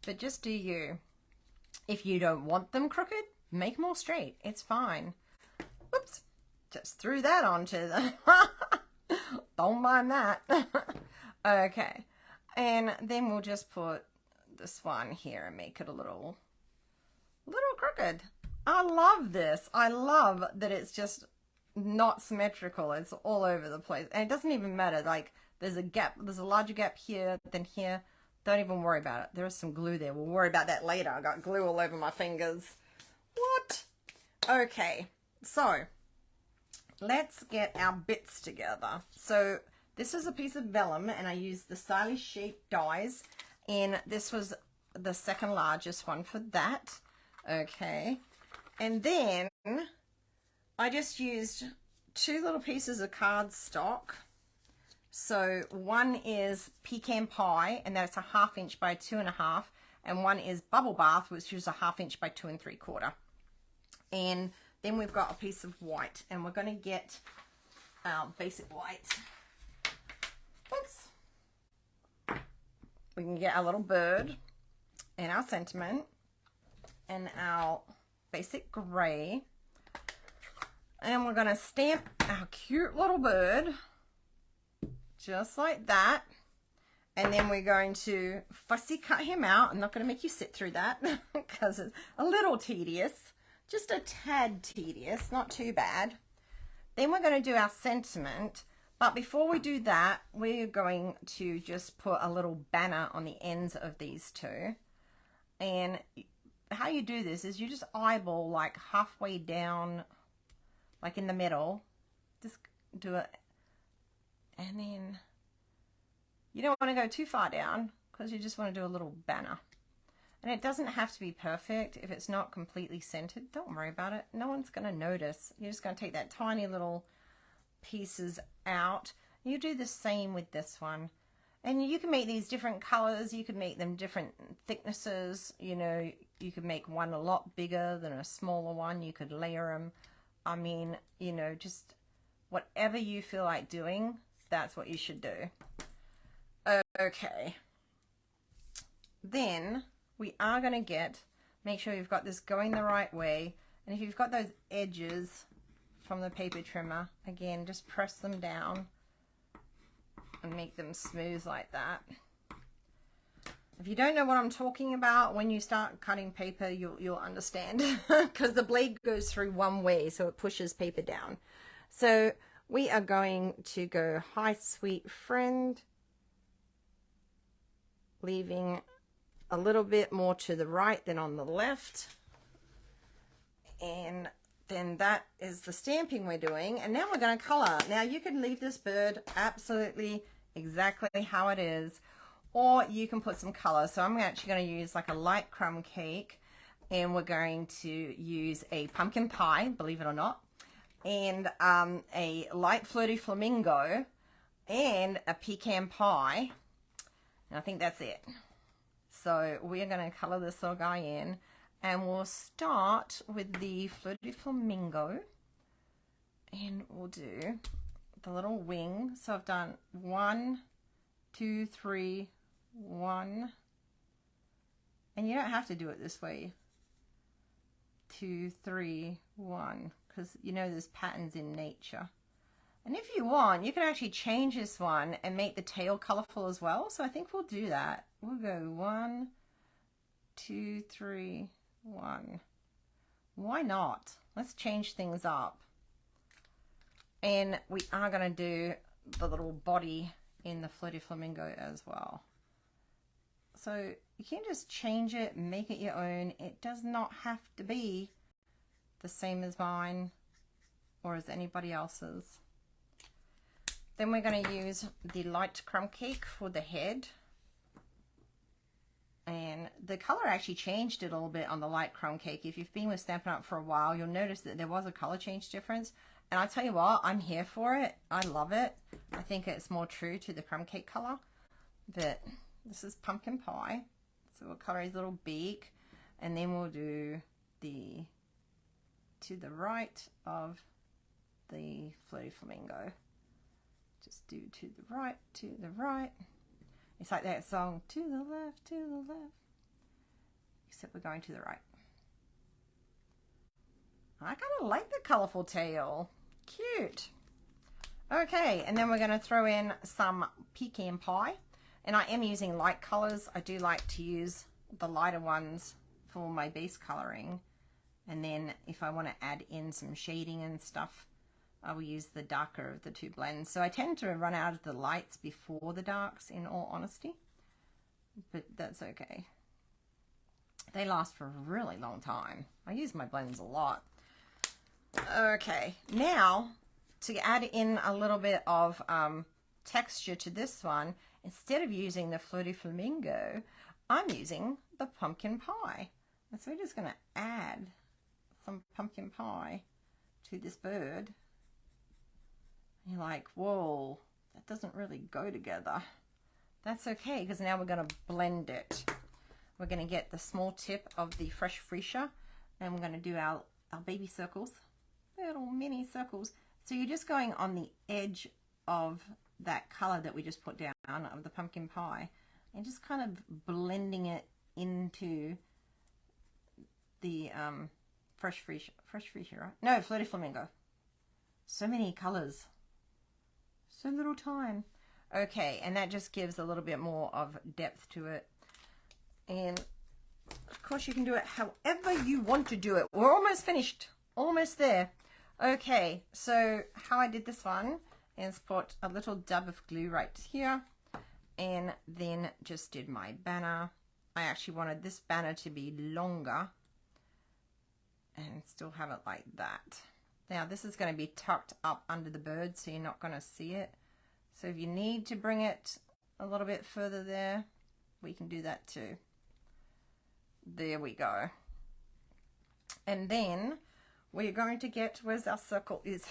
But just do you. If you don't want them crooked, make them all straight. It's fine. Whoops. Just threw that onto the... Don't mind that. Okay. And then we'll just put this one here and make it a little crooked. I love this. I love that it's just not symmetrical. It's all over the place, and it doesn't even matter. Like there's a gap, there's a larger gap here than here. Don't even worry about it. There is some glue there. We'll worry about that later. I got glue all over my fingers. What? Okay, so let's get our bits together. So this is a piece of vellum, and I used the stylish shape dies, and this was the second largest one for that. Okay, and then I just used 2 little pieces of cardstock. So one is pecan pie, and that's a 1/2 inch by 2 1/2, and one is bubble bath, which is a 1/2 inch by 2 3/4. And then we've got a piece of white, and we're going to get our basic white. Oops. We can get our little bird and our sentiment and our basic gray. And we're going to stamp our cute little bird just like that. And then we're going to fussy cut him out. I'm not going to make you sit through that because it's a little tedious. Just a tad tedious, not too bad. Then we're going to do our sentiment. But before we do that, we're going to just put a little banner on the ends of these two. And how you do this is you just eyeball like halfway down, like in the middle, just do it, and then you don't want to go too far down because you just want to do a little banner. And it doesn't have to be perfect. If it's not completely centered, don't worry about it. No one's going to notice. You're just going to take that tiny little pieces out. You do the same with this one. And you can make these different colors. You could make them different thicknesses. You know, you could make one a lot bigger than a smaller one. You could layer them. I mean, you know, just whatever you feel like doing, that's what you should do. Okay. Then we are going to make sure you've got this going the right way. And if you've got those edges from the paper trimmer, again, just press them down and make them smooth like that. If you don't know what I'm talking about, when you start cutting paper, you'll understand because the blade goes through one way, so it pushes paper down. So we are going to go hi sweet friend, leaving a little bit more to the right than on the left. And then that is the stamping we're doing. And now we're going to color. Now you can leave this bird absolutely exactly how it is, or you can put some color. So I'm actually going to use like a light crumb cake, and we're going to use a pumpkin pie, believe it or not, and a light flirty flamingo and a pecan pie, and I think that's it. So we're going to color this little guy in, and we'll start with the flirty flamingo, and we'll do the little wing. So I've done 1, 2, 3, 1, and you don't have to do it this way, 2, 3, 1, because you know there's patterns in nature. And if you want, you can actually change this one and make the tail colorful as well. So I think we'll do that. We'll go 1, 2, 3, 1. Why not? Let's change things up. And we are going to do the little body in the flirty flamingo as well. So you can just change it, make it your own. It does not have to be the same as mine or as anybody else's. Then we're going to use the light crumb cake for the head. And the color actually changed a little bit on the light crumb cake. If you've been with Stampin' Up! For a while, you'll notice that there was a color change difference. And I tell you what, I'm here for it. I love it. I think it's more true to the crumb cake color. But this is pumpkin pie. So we'll color his little beak. And then we'll do the to the right of the flirty flamingo. Just do to the right, to the right. It's like that song, to the left, to the left. Except we're going to the right. I kind of like the colorful tail. Cute. Okay, and then we're going to throw in some pecan pie. And I am using light colors. I do like to use the lighter ones for my base coloring. And then if I want to add in some shading and stuff, I will use the darker of the two blends. So I tend to run out of the lights before the darks, in all honesty, but that's okay. They last for a really long time. I use my blends a lot. Okay, now to add in a little bit of texture to this one, instead of using the flirty flamingo, I'm using the pumpkin pie. And so we're just going to add some pumpkin pie to this bird. You're like, whoa, that doesn't really go together. That's okay, because now we're going to blend it. We're going to get the small tip of the fresh freesia, and we're going to do our baby circles, little mini circles. So you're just going on the edge of that color that we just put down of the pumpkin pie, and just kind of blending it into the fresh freesia, right? No, flirty flamingo. So many colors. So little time. Okay, and that just gives a little bit more of depth to it. And of course you can do it however you want to do it. We're almost finished. Almost there. Okay, so how I did this one is put a little dab of glue right here, and then just did my banner. I actually wanted this banner to be longer and still have it like that. Now this is going to be tucked up under the bird, so you're not going to see it. So if you need to bring it a little bit further there, we can do that too. There we go. And then we're going to get, where's our circle is,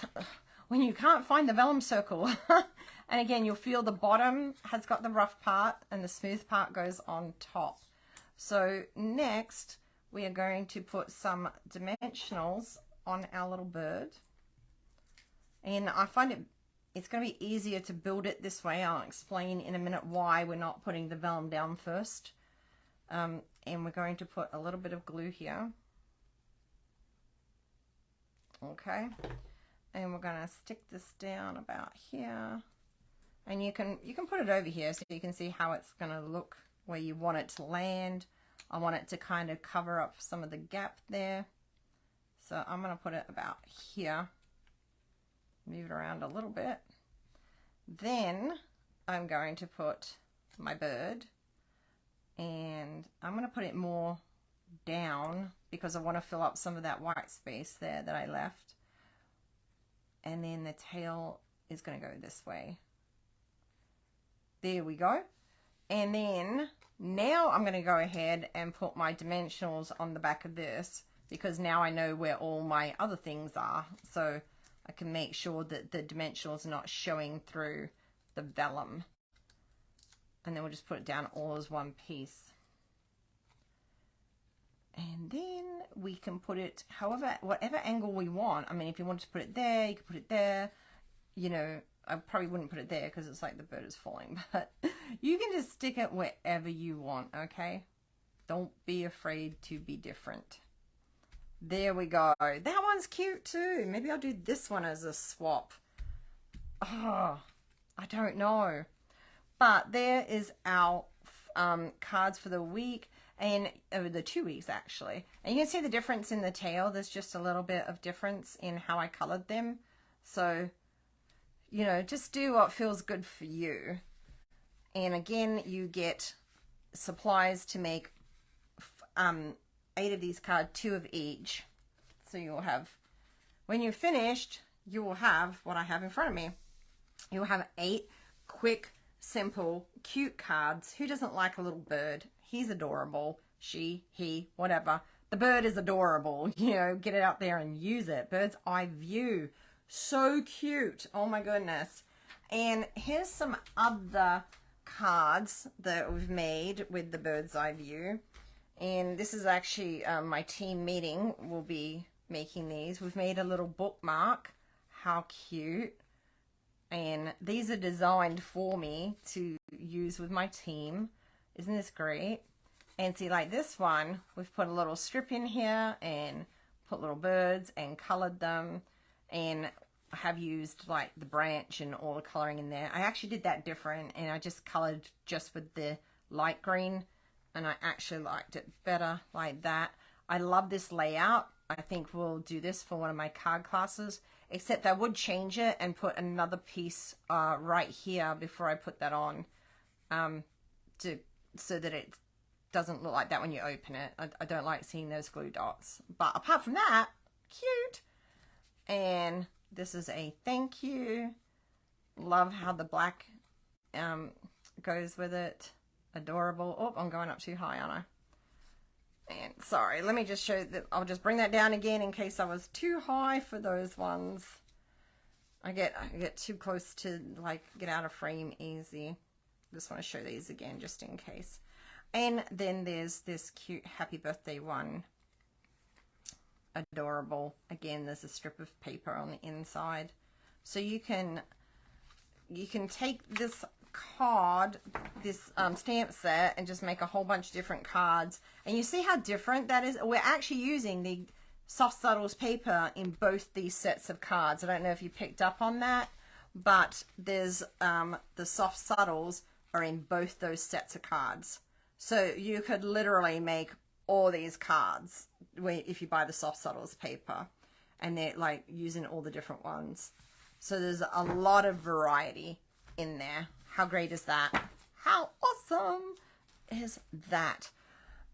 when you can't find the vellum circle. And again, you'll feel the bottom has got the rough part and the smooth part goes on top. So next we are going to put some dimensionals on our little bird, and I find it's going to be easier to build it this way. I'll explain in a minute why we're not putting the vellum down first. And we're going to put a little bit of glue here. Okay, and we're going to stick this down about here, and you can put it over here so you can see how it's going to look where you want it to land. I want it to kind of cover up some of the gap there. So I'm going to put it about here, move it around a little bit. Then I'm going to put my bird, and I'm going to put it more down because I want to fill up some of that white space there that I left. And then the tail is going to go this way. There we go. And then Now I'm going to go ahead and put my dimensionals on the back of this, because now I know where all my other things are, so I can make sure that the dimensionals are not showing through the vellum. And then we'll just put it down all as one piece. And then we can put it whatever angle we want. I mean, if you want to put it there, you can put it there. You know, I probably wouldn't put it there because it's like the bird is falling, but you can just stick it wherever you want, okay? Don't be afraid to be different. There we go. That one's cute too. Maybe I'll do this one as a swap. Oh, I don't know. But there is our cards for the week, and the 2 weeks actually. And you can see the difference in the tail. There's just a little bit of difference in how I colored them. So, you know, just do what feels good for you. And again, you get supplies to make 8 of these cards, 2 of each. So you'll have, when you're finished, you will have what I have in front of me. You'll have 8 quick, simple, cute cards. Who doesn't like a little bird? He's adorable. She, he, whatever. The bird is adorable. You know, get it out there and use it. Bird's eye view. So cute. Oh my goodness. And here's some other cards that we've made with the bird's eye view. And this is actually my team meeting. We'll be making these. We've made a little bookmark. How cute. And these are designed for me to use with my team. Isn't this great? And see, like this one, we've put a little strip in here and put little birds and colored them. And I have used like the branch and all the coloring in there. I actually did that different, and I just colored just with the light green, and I actually liked it better like that. I love this layout. I think we'll do this for one of my card classes, except I would change it and put another piece right here before I put that on, so that it doesn't look like that when you open it. I don't like seeing those glue dots. But apart from that, cute. And this is a thank you. Love how the black goes with it. Adorable. Oh, I'm going up too high, aren't I? And sorry, let me just show that. I'll just bring that down again in case I was too high for those ones. I get too close to like get out of frame easy. Just want to show these again just in case. And then there's this cute happy birthday one. Adorable. Again, there's a strip of paper on the inside. So you can take this card, this stamp set, and just make a whole bunch of different cards. And you see how different that is? We're actually using the Soft Subtles paper in both these sets of cards. I don't know if you picked up on that, but there's the Soft Subtles are in both those sets of cards. So you could literally make all these cards if you buy the Soft Subtles paper, and they're like using all the different ones. So there's a lot of variety in there. How great is that? How awesome is that?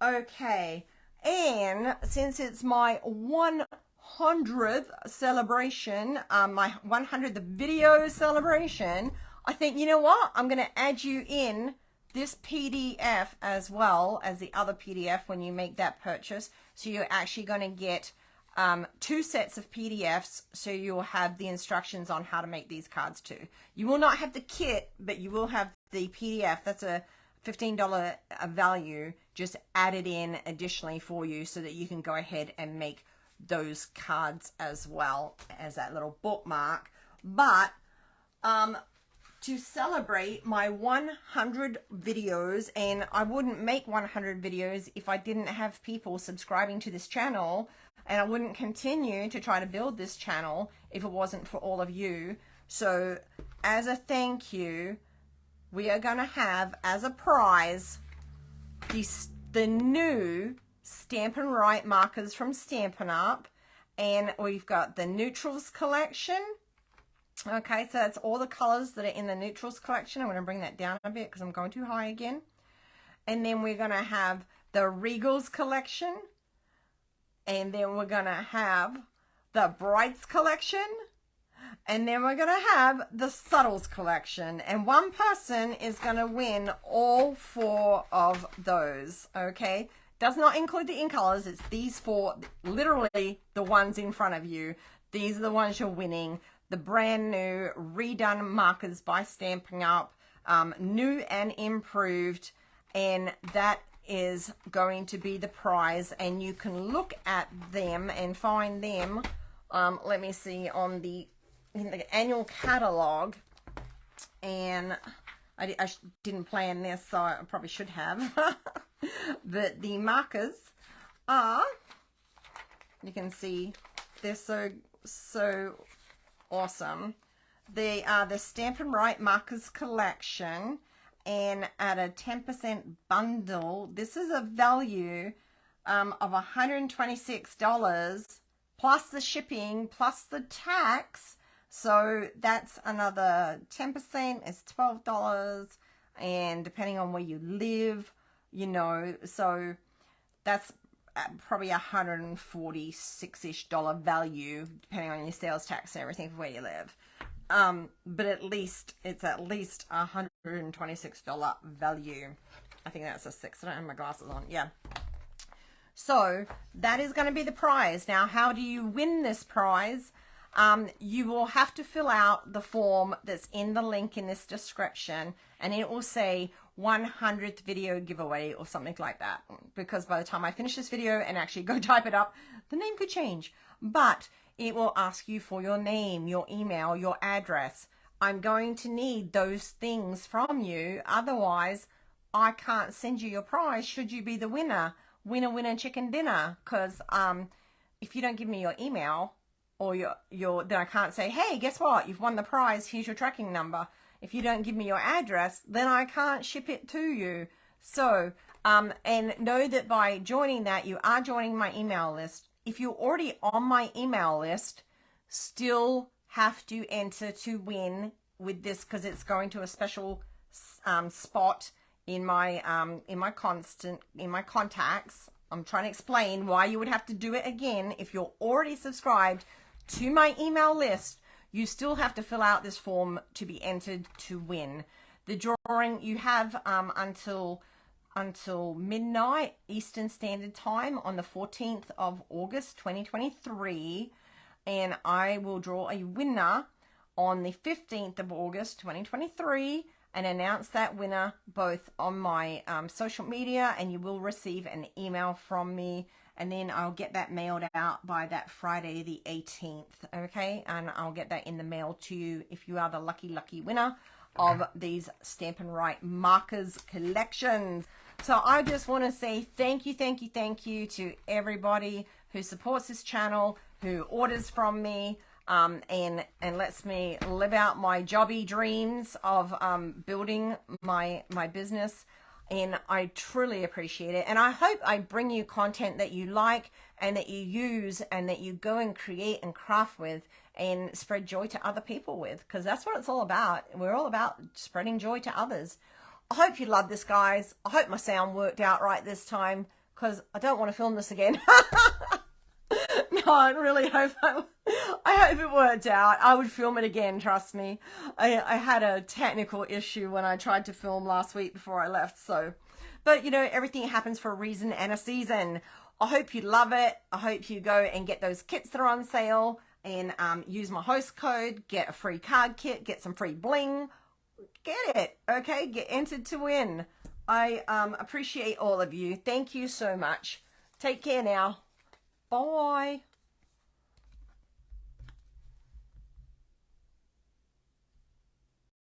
Okay, and since it's my 100th celebration, my 100th video celebration, I think, you know what? I'm going to add you in this PDF as well as the other PDF when you make that purchase. So you're actually going to get 2 sets of PDFs, so you'll have the instructions on how to make these cards too. You will not have the kit, but you will have the PDF. That's a $15 value just added in additionally for you, so that you can go ahead and make those cards as well as that little bookmark. But to celebrate my 100 videos, and I wouldn't make 100 videos if I didn't have people subscribing to this channel, and I wouldn't continue to try to build this channel if it wasn't for all of you. So as a thank you, we are going to have as a prize the new Stampin' Right markers from Stampin' Up, and we've got the Neutrals collection. Okay, so that's all the colors that are in the Neutrals collection. I'm going to bring that down a bit because I'm going too high again. And then we're going to have the Regals collection. And then we're going to have the Brights collection. And then we're going to have the Subtles collection. And one person is going to win all 4 of those, okay? Does not include the in colors. It's these 4, literally the ones in front of you. These are the ones you're winning. The brand new redone markers by Stampin' Up. New and improved. And that is going to be the prize. And you can look at them and find them. Let me see on in the annual catalog, and I didn't plan this, so I probably should have. But the markers are, you can see, they're so awesome. They are the Stampin' Right Markers collection, and at a 10% bundle, this is a value of $126 plus the shipping plus the tax. So that's another 10%, it's $12, and depending on where you live, you know, so that's probably $146-ish value, depending on your sales tax and everything for where you live. But it's at least $126 value. I think that's a 6. I don't have my glasses on. Yeah. So that is going to be the prize. Now, how do you win this prize? You will have to fill out the form that's in the link in this description, and it will say 100th video giveaway or something like that, because by the time I finish this video and actually go type it up, the name could change. But it will ask you for your name, your email, your address. I'm going to need those things from you, otherwise I can't send you your prize should you be the winner. Winner chicken dinner. Because if you don't give me your email or your then I can't say, hey, guess what, you've won the prize, here's your tracking number. If you don't give me your address, then I can't ship it to you. So and know that by joining that, you are joining my email list. If you're already on my email list, still have to enter to win with this, because it's going to a special spot in my contacts. I'm trying to explain why you would have to do it again. If you're already subscribed to my email list, you still have to fill out this form to be entered to win. The drawing, you have until midnight Eastern Standard Time on the 14th of August 2023, and I will draw a winner on the 15th of August 2023 and announce that winner both on my social media, and you will receive an email from me, and then I'll get that mailed out by that Friday the 18th, okay? And I'll get that in the mail to you if you are the lucky winner of these Stampin' Right Markers collections. So I just want to say thank you to everybody who supports this channel, who orders from me, and lets me live out my jobby dreams of building my business. And I truly appreciate it. And I hope I bring you content that you like and that you use and that you go and create and craft with and spread joy to other people with, because that's what it's all about. We're all about spreading joy to others. I hope you love this, guys. I hope my sound worked out right this time, because I don't want to film this again. No, I really hope I hope it worked out. I would film it again, trust me. I had a technical issue when I tried to film last week before I left, so. But, you know, everything happens for a reason and a season. I hope you love it. I hope you go and get those kits that are on sale and use my host code, get a free card kit, get some free bling. Get it, okay? Get entered to win. I appreciate all of you. Thank you so much. Take care now. Bye.